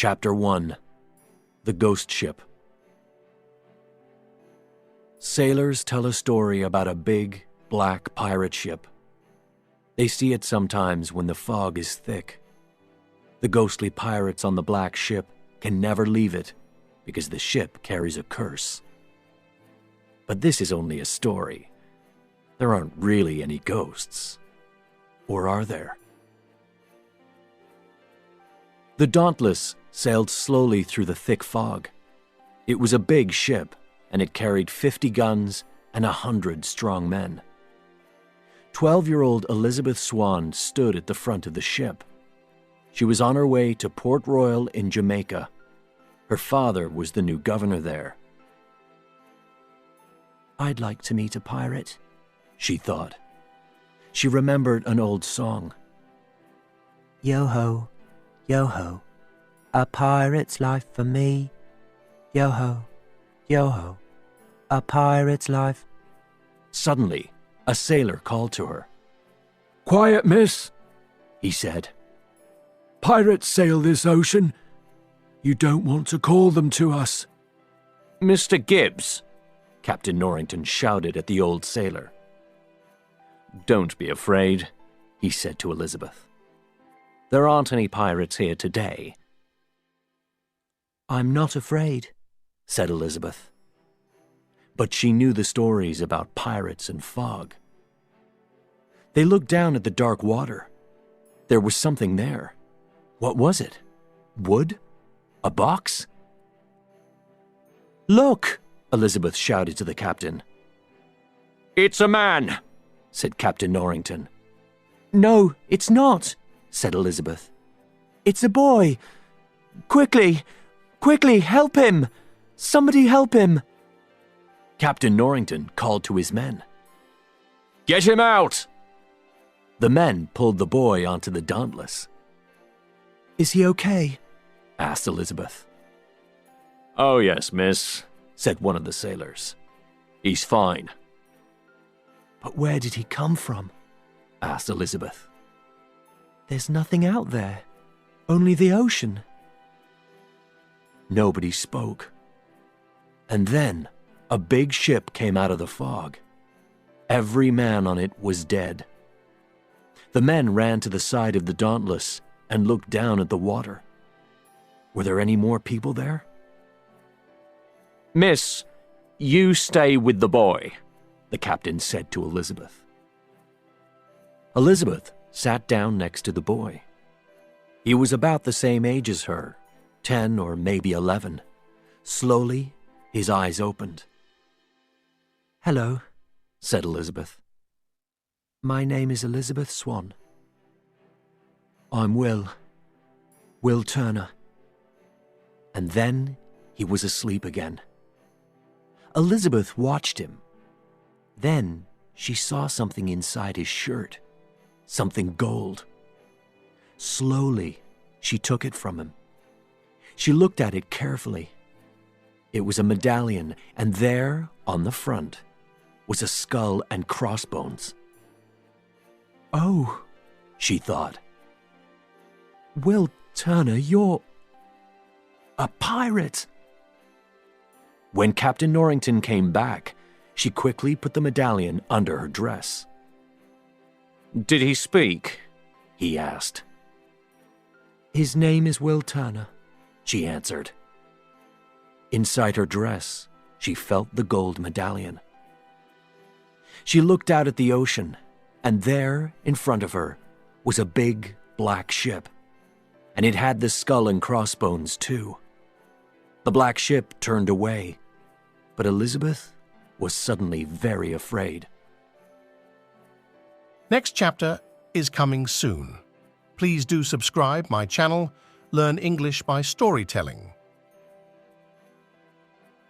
Chapter 1. The Ghost Ship. Sailors tell a story about a big, black pirate ship. They see it sometimes when the fog is thick. The ghostly pirates on the black ship can never leave it because the ship carries a curse. But this is only a story. There aren't really any ghosts. Or are there? The Dauntless sailed slowly through the thick fog. It was a big ship, and it carried 50 guns and 100 strong men. 12-year-old Elizabeth Swan stood at the front of the ship. She was on her way to Port Royal in Jamaica. Her father was the new governor there. "I'd like to meet a pirate," she thought. She remembered an old song. "Yo-ho, yo-ho, a pirate's life for me. Yo-ho, yo-ho, a pirate's life." Suddenly, a sailor called to her. "Quiet, miss," he said. "Pirates sail this ocean. You don't want to call them to us." "Mr. Gibbs," Captain Norrington shouted at the old sailor. "Don't be afraid," he said to Elizabeth. "There aren't any pirates here today." "I'm not afraid," said Elizabeth. But she knew the stories about pirates and fog. They looked down at the dark water. There was something there. What was it? Wood? A box? "Look!" Elizabeth shouted to the captain. "It's a man," said Captain Norrington. "No, it's not," said Elizabeth. "It's a boy. Quickly, quickly, help him! Somebody help him!" Captain Norrington called to his men. "Get him out!" The men pulled the boy onto the Dauntless. "Is he okay?" asked Elizabeth. "Oh yes, miss," said one of the sailors. "He's fine." "But where did he come from?" asked Elizabeth. "There's nothing out there, only the ocean." Nobody spoke. And then a big ship came out of the fog. Every man on it was dead. The men ran to the side of the Dauntless and looked down at the water. Were there any more people there? "Miss, you stay with the boy," the captain said to Elizabeth. Elizabeth sat down next to the boy. He was about the same age as her, 10 or maybe 11. Slowly, his eyes opened. "Hello," said Elizabeth. "My name is Elizabeth Swan." "I'm Will Turner." And then he was asleep again. Elizabeth watched him. Then she saw something inside his shirt, something gold. Slowly, she took it from him. She looked at it carefully. It was a medallion, and there, on the front, was a skull and crossbones. "Oh," she thought. "Will Turner, you're a pirate." When Captain Norrington came back, she quickly put the medallion under her dress. "Did he speak?" he asked. "His name is Will Turner," she answered. Inside her dress, she felt the gold medallion. She looked out at the ocean, and there, in front of her, was a big, black ship. And it had the skull and crossbones, too. The black ship turned away, but Elizabeth was suddenly very afraid. Next chapter is coming soon. Please do subscribe my channel, Learn English by Storytelling.